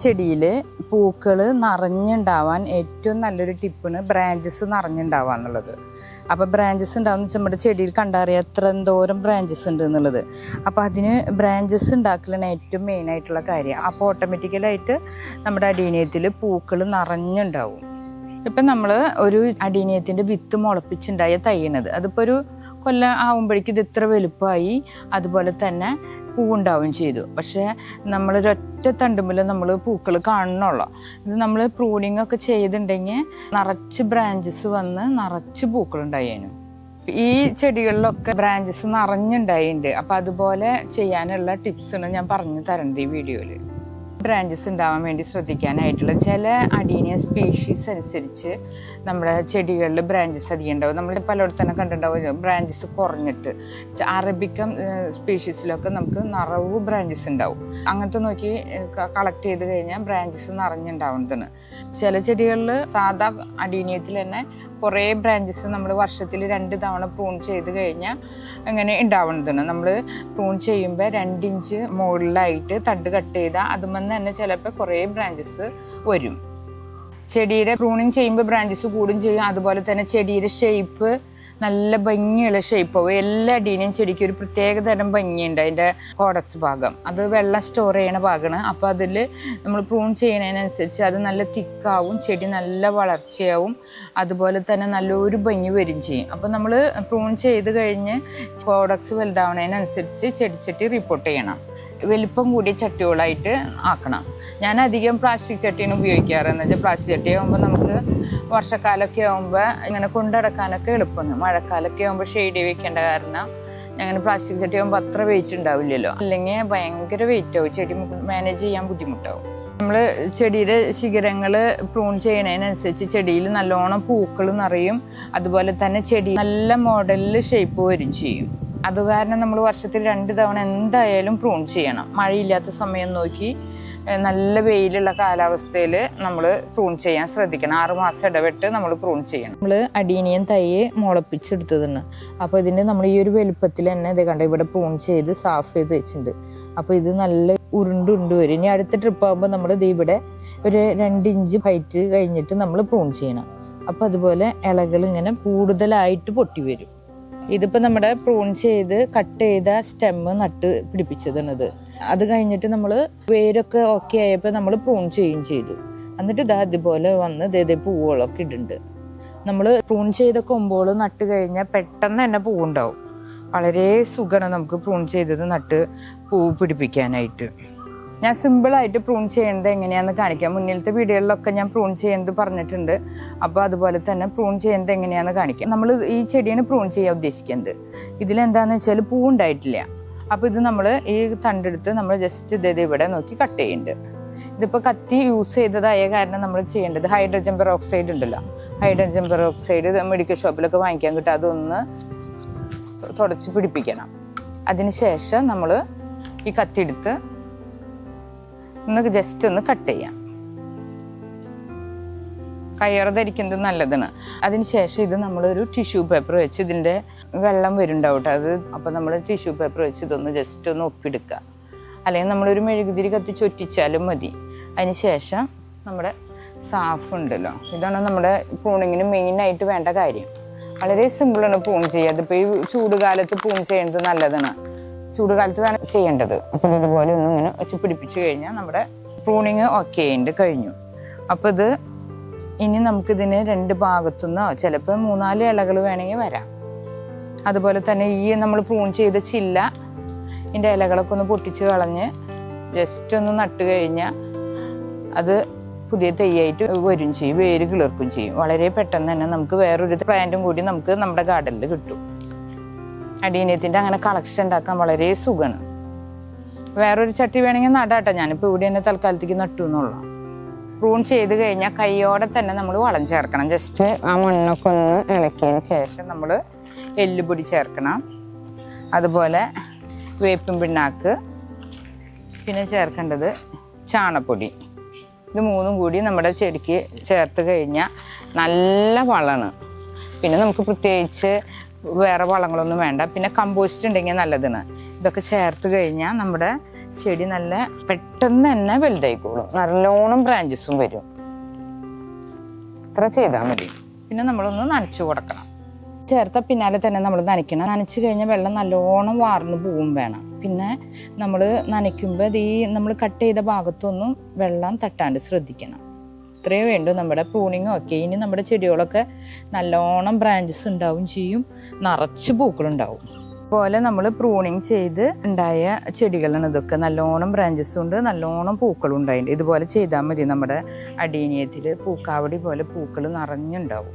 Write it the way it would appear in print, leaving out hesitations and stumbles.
ചെടിയിൽ പൂക്കൾ നിറഞ്ഞുണ്ടാവാൻ ഏറ്റവും നല്ലൊരു ടിപ്പാണ് ബ്രാഞ്ചസ് നിറഞ്ഞുണ്ടാവുക എന്നുള്ളത്. അപ്പോൾ ബ്രാഞ്ചസ് ഉണ്ടാവുന്ന നമ്മുടെ ചെടിയിൽ കണ്ടറിയാം എത്ര എന്തോരം ബ്രാഞ്ചസ് ഉണ്ട് എന്നുള്ളത്. അപ്പോൾ അതിന് ബ്രാഞ്ചസ് ഉണ്ടാക്കലാണ് ഏറ്റവും മെയിനായിട്ടുള്ള കാര്യം. അപ്പോൾ ഓട്ടോമാറ്റിക്കലായിട്ട് നമ്മുടെ അടീനിയത്തിൽ പൂക്കൾ നിറഞ്ഞുണ്ടാവും. ഇപ്പം നമ്മൾ ഒരു അടീനിയത്തിൻ്റെ വിത്ത് മുളപ്പിച്ചുണ്ടായ തയ്യണത് അതിപ്പോൾ ഒരു കൊല്ലം ആകുമ്പോഴേക്കും ഇത് ഇത്ര വലുപ്പമായി, അതുപോലെ തന്നെ പൂവുണ്ടാവുകയും ചെയ്തു. പക്ഷേ നമ്മളൊരൊറ്റ തണ്ടുമ്പിൽ നമ്മൾ പൂക്കൾ കാണണുള്ളൂ. ഇത് നമ്മൾ പ്രൂണിങ് ഒക്കെ ചെയ്തിട്ടുണ്ടെങ്കിൽ നിറച്ച് ബ്രാഞ്ചസ് വന്ന് നിറച്ച് പൂക്കളുണ്ടായേനും. ഈ ചെടികളിലൊക്കെ ബ്രാഞ്ചസ് നിറഞ്ഞുണ്ടായിട്ടുണ്ട്. അപ്പം അതുപോലെ ചെയ്യാനുള്ള ടിപ്സാണ് ഞാൻ പറഞ്ഞു തരേണ്ടത് ഈ വീഡിയോയിൽ. ബ്രാഞ്ചസ് ഉണ്ടാവാൻ വേണ്ടി ശ്രദ്ധിക്കാനായിട്ടുള്ള ചില അടീനിയ സ്പീഷീസ് അനുസരിച്ച് നമ്മുടെ ചെടികളിൽ ബ്രാഞ്ചസ് അധികം ഉണ്ടാവും. നമ്മൾ പലയിടത്തും തന്നെ കണ്ടിട്ടുണ്ടാവും ബ്രാഞ്ചസ് കുറഞ്ഞിട്ട്. അറബിക്കം സ്പീഷീസിലൊക്കെ നമുക്ക് നിറവ് ബ്രാഞ്ചസ് ഉണ്ടാവും. അങ്ങനത്തെ നോക്കി കളക്ട് ചെയ്ത് കഴിഞ്ഞാൽ ബ്രാഞ്ചസ് നിറഞ്ഞുണ്ടാവുന്നതാണ്. ചില ചെടികളിൽ സാധാ അടീനിയത്തിൽ തന്നെ കുറേ ബ്രാഞ്ചസ് നമ്മൾ വർഷത്തിൽ 2 തവണ പ്രൂൺ ചെയ്ത് കഴിഞ്ഞാൽ അങ്ങനെ ഉണ്ടാവുന്നതാണ്. നമ്മൾ പ്രൂൺ ചെയ്യുമ്പോൾ 2 ഇഞ്ച് മുകളിലായിട്ട് തണ്ട് കട്ട് ചെയ്താൽ അതുമെന്ന് തന്നെ ചിലപ്പോൾ കുറേ ബ്രാഞ്ചസ് വരും. ചെടിയുടെ പ്രൂണിങ് ചെയ്യുമ്പോൾ ബ്രാഞ്ചസ് കൂടും ചെയ്യും. അതുപോലെ തന്നെ ചെടിയുടെ ഷേപ്പ് നല്ല ഭംഗിയുള്ള ഷേപ്പാവും. എല്ലാ അടീനിയം ചെടിക്ക് ഒരു പ്രത്യേക തരം ഭംഗിയുണ്ട്. അതിൻ്റെ കോഡക്സ് ഭാഗം അത് വെള്ളം സ്റ്റോർ ചെയ്യണ ഭാഗമാണ്. അപ്പോൾ അതിൽ നമ്മൾ പ്രൂൺ ചെയ്യുന്നതിനനുസരിച്ച് അത് നല്ല തിക്കാവും, ചെടി നല്ല വളർച്ചയാവും, അതുപോലെ തന്നെ നല്ലൊരു ഭംഗി വരും ചെയ്യും. അപ്പോൾ നമ്മൾ പ്രൂൺ ചെയ്ത് കഴിഞ്ഞ് കോഡക്സ് വലുതാവുന്നതിനനുസരിച്ച് ചെടിച്ചട്ടി റിപ്പോർട്ട് ചെയ്യണം. വലിപ്പം കൂടിയ ചട്ടികളായിട്ട് ആക്കണം. ഞാൻ അധികം പ്ലാസ്റ്റിക് ചട്ടിയാണ് ഉപയോഗിക്കാറ്. എന്ന് വെച്ചാൽ പ്ലാസ്റ്റിക് ചട്ടി ആകുമ്പോൾ നമുക്ക് വർഷക്കാലമൊക്കെ ആകുമ്പോൾ ഇങ്ങനെ കൊണ്ടടക്കാനൊക്കെ എളുപ്പമാണ്. മഴക്കാലമൊക്കെ ആകുമ്പോൾ ഷെയ്ഡ് വെക്കേണ്ട കാരണം അങ്ങനെ പ്ലാസ്റ്റിക് ചട്ടി ആകുമ്പോൾ അത്ര വെയിറ്റ് ഉണ്ടാവില്ലല്ലോ. അല്ലെങ്കിൽ ഭയങ്കര വെയിറ്റ് ആവും, ചെടി മാനേജ് ചെയ്യാൻ ബുദ്ധിമുട്ടാവും. നമ്മൾ ചെടിയുടെ ശിഖരങ്ങൾ പ്രൂൺ ചെയ്യണതിനനുസരിച്ച് ചെടിയിൽ നല്ലോണം പൂക്കൾ നിറയും. അതുപോലെ തന്നെ ചെടി നല്ല മോഡലിൽ ഷേപ്പ് വരും ചെയ്യും. അത് കാരണം നമ്മൾ വർഷത്തിൽ 2 തവണ എന്തായാലും പ്രൂൺ ചെയ്യണം. മഴയില്ലാത്ത സമയം നോക്കി നല്ല വെയിലുള്ള കാലാവസ്ഥയിൽ നമ്മൾ പ്രൂൺ ചെയ്യാൻ ശ്രദ്ധിക്കണം. 6 മാസം ഇടവിട്ട് നമ്മൾ പ്രൂൺ ചെയ്യണം. നമ്മൾ അടീനിയം തൈ മുളപ്പിച്ചെടുത്തതാണ്. അപ്പോൾ ഇതിൻ്റെ നമ്മൾ ഈ ഒരു വലുപ്പത്തിൽ തന്നെ ഇത് കണ്ട ഇവിടെ പ്രൂൺ ചെയ്ത് സാഫ് ചെയ്ത് വെച്ചിട്ടുണ്ട്. അപ്പോൾ ഇത് നല്ല ഉരുണ്ട് വരും. ഇനി അടുത്ത ട്രിപ്പ് ആകുമ്പോൾ നമ്മൾ ഇത് ഇവിടെ ഒരു 2 ഇഞ്ച് ഹൈറ്റ് കഴിഞ്ഞിട്ട് നമ്മൾ പ്രൂൺ ചെയ്യണം. അപ്പോൾ അതുപോലെ ഇലകൾ ഇങ്ങനെ കൂടുതലായിട്ട് പൊട്ടി വരും. ഇതിപ്പോൾ നമ്മുടെ പ്രൂൺ ചെയ്ത് കട്ട് ചെയ്ത സ്റ്റെമ്മ് നട്ട് പിടിപ്പിച്ചതാണിത്. അത് കഴിഞ്ഞിട്ട് നമ്മൾ വേരൊക്കെ ഓക്കെ ആയപ്പോൾ നമ്മൾ പ്രൂൺ ചെയ്യുകയും ചെയ്തു. എന്നിട്ട് ഇതാ ഇതുപോലെ വന്ന് ഇതേ പൂവുകളൊക്കെ ഇടുന്നുണ്ട്. നമ്മൾ പ്രൂൺ ചെയ്ത കൊമ്പുകൾ നട്ട് കഴിഞ്ഞാൽ പെട്ടെന്ന് തന്നെ പൂവുണ്ടാവും. വളരെ സുഖമാണ് നമുക്ക് പ്രൂൺ ചെയ്തത് നട്ട് പൂവ് പിടിപ്പിക്കാനായിട്ട്. ഞാൻ സിമ്പിളായിട്ട് പ്രൂൺ ചെയ്യുന്നത് എങ്ങനെയാണെന്ന് കാണിക്കാം. മുന്നിലത്തെ വീഡിയോകളിലൊക്കെ ഞാൻ പ്രൂൺ ചെയ്യുന്നത് പറഞ്ഞിട്ടുണ്ട്. അപ്പോൾ അതുപോലെ തന്നെ പ്രൂൺ ചെയ്യുന്നത് എങ്ങനെയാണെന്ന് കാണിക്കാം. നമ്മൾ ഈ ചെടിയാണ് പ്രൂൺ ചെയ്യാൻ ഉദ്ദേശിക്കുന്നത്. ഇതിലെന്താണെന്ന് വെച്ചാൽ പൂവുണ്ടായിട്ടില്ല. അപ്പോൾ ഇത് നമ്മൾ ഈ തണ്ടെടുത്ത് നമ്മൾ ജസ്റ്റ് ഇതേ ഇവിടെ നോക്കി കട്ട് ചെയ്യുന്നുണ്ട്. ഇതിപ്പോൾ കത്തി യൂസ് ചെയ്തതായ കാരണം നമ്മൾ ചെയ്യേണ്ടത് ഹൈഡ്രജൻ പെറോക്സൈഡ് ഉണ്ടല്ലോ, ഹൈഡ്രജൻ പെറോക്സൈഡ് മെഡിക്കൽ ഷോപ്പിലൊക്കെ വാങ്ങിക്കാൻ കിട്ടും. അതൊന്ന് തുടച്ച് പിടിപ്പിക്കണം. അതിന് ശേഷം നമ്മൾ ഈ കത്തി എടുത്ത് ജസ്റ്റ് ഒന്ന് കട്ട് ചെയ്യാം. കയ്യറ ധരിക്കുന്നത് നല്ലതാണ്. അതിനുശേഷം ഇത് നമ്മളൊരു ടിഷ്യൂ പേപ്പർ വെച്ച് ഇതിൻ്റെ വെള്ളം വരുന്നുണ്ടാവും അത്. അപ്പോൾ നമ്മൾ ടിഷ്യൂ പേപ്പർ വെച്ച് ഇതൊന്ന് ജസ്റ്റ് ഒന്ന് ഒപ്പിയെടുക്കുക. അല്ലെങ്കിൽ നമ്മളൊരു മെഴുകുതിരി കത്തിച്ച് ഒറ്റിച്ചാലും മതി. അതിന് ശേഷം നമ്മുടെ സാഫ് ഉണ്ടല്ലോ, ഇതാണ് നമ്മുടെ പ്രൂണിങ്ങിന് മെയിനായിട്ട് വേണ്ട കാര്യം. വളരെ സിമ്പിളാണ് പ്രൂൺ ചെയ്യുക. അതിപ്പോൾ ഈ ചൂടുകാലത്ത് പ്രൂൺ ചെയ്യുന്നത് നല്ലതാണ്. ചൂടുകാലത്താണ് ചെയ്യേണ്ടത്. അപ്പോൾ ഇതുപോലെ ഒന്നും ഇങ്ങനെ വെച്ച് പിടിപ്പിച്ച് കഴിഞ്ഞാൽ നമ്മുടെ പ്രൂണിങ് ഓക്കെ ഉണ്ട്, കഴിഞ്ഞു. അപ്പോൾ ഇത് ഇനി നമുക്കിതിന് 2 ഭാഗത്തുനിന്നോ ചിലപ്പോൾ 3-4 ഇലകൾ വേണമെങ്കിൽ വരാം. അതുപോലെ തന്നെ ഈ നമ്മൾ പ്രൂൺ ചെയ്ത ചില്ല ഇതിൻ്റെ ഇലകളൊക്കെ ഒന്ന് പൊട്ടിച്ച് കളഞ്ഞ് ജസ്റ്റ് ഒന്ന് നട്ട് കഴിഞ്ഞാൽ അത് പുതിയ തൈയായിട്ട് വരും ചെയ്യും, വേര് കിളിർക്കും ചെയ്യും. വളരെ പെട്ടെന്ന് തന്നെ നമുക്ക് വേറൊരു പ്ലാന്റും കൂടി നമുക്ക് നമ്മുടെ ഗാർഡനിൽ കിട്ടും. അടീനിയത്തിൻ്റെ അങ്ങനെ കളക്ഷൻ ഉണ്ടാക്കാൻ വളരെ സുഖമാണ്. വേറൊരു ചട്ടി വേണമെങ്കിൽ നടാട്ടെ. ഞാനിപ്പോൾ ഇവിടെ തന്നെ തൽക്കാലത്തേക്ക് നട്ടു എന്നുള്ളൂ. പ്രൂൺ ചെയ്ത് കഴിഞ്ഞാൽ കൈയോടെ തന്നെ നമ്മൾ വളം ചേർക്കണം. ജസ്റ്റ് ആ മണ്ണൊക്കെ ഒന്ന് ഇളക്കിയതിന് ശേഷം നമ്മൾ എല്ലുപൊടി ചേർക്കണം. അതുപോലെ വേപ്പിൻ പിണ്ണാക്ക്, പിന്നെ ചേർക്കേണ്ടത് ചാണപ്പൊടി. ഇത് 3ഉം കൂടി നമ്മുടെ ചെടിക്ക് ചേർത്ത് കഴിഞ്ഞാൽ നല്ല വളമാണ്. പിന്നെ നമുക്ക് പ്രത്യേകിച്ച് വേറെ വളങ്ങളൊന്നും വേണ്ട. പിന്നെ കമ്പോസ്റ്റ് ഉണ്ടെങ്കിൽ നല്ലതാണ്. ഇതൊക്കെ ചേർത്ത് കഴിഞ്ഞാൽ നമ്മുടെ ചെടി നല്ല പെട്ടെന്ന് തന്നെ വലുതായിക്കോളും, നല്ലോണം ബ്രാഞ്ചസും വരും. ഇത്ര ചെയ്താൽ മതി. പിന്നെ നമ്മളൊന്ന് നനച്ചു കൊടുക്കണം. ചേർത്ത പിന്നാലെ തന്നെ നമ്മൾ നനയ്ക്കണം. നനച്ച് കഴിഞ്ഞാൽ വെള്ളം നല്ലോണം വാർന്നു പോവും വേണം. പിന്നെ നമ്മൾ നനയ്ക്കുമ്പോൾ ഈ നമ്മൾ കട്ട് ചെയ്ത ഭാഗത്തൊന്നും വെള്ളം തട്ടാണ്ട് ശ്രദ്ധിക്കണം. ഇത്രയേ വേണ്ടൂ നമ്മുടെ പ്രൂണിങ്. ഓക്കെ, ഇനി നമ്മുടെ ചെടികളൊക്കെ നല്ലോണം ബ്രാഞ്ചസ് ഉണ്ടാവും ചെയ്യും, നിറച്ച് പൂക്കളുണ്ടാവും. അതുപോലെ നമ്മൾ പ്രൂണിങ് ചെയ്ത് ഉണ്ടായ ചെടികളാണ് ഇതൊക്കെ. നല്ലോണം ബ്രാഞ്ചസും ഉണ്ട്, നല്ലോണം പൂക്കളും ഉണ്ടായിട്ടുണ്ട്. ഇതുപോലെ ചെയ്താൽ മതി. നമ്മുടെ അടീനിയത്തിൽ പൂക്കാവടി പോലെ പൂക്കൾ നിറഞ്ഞുണ്ടാവും.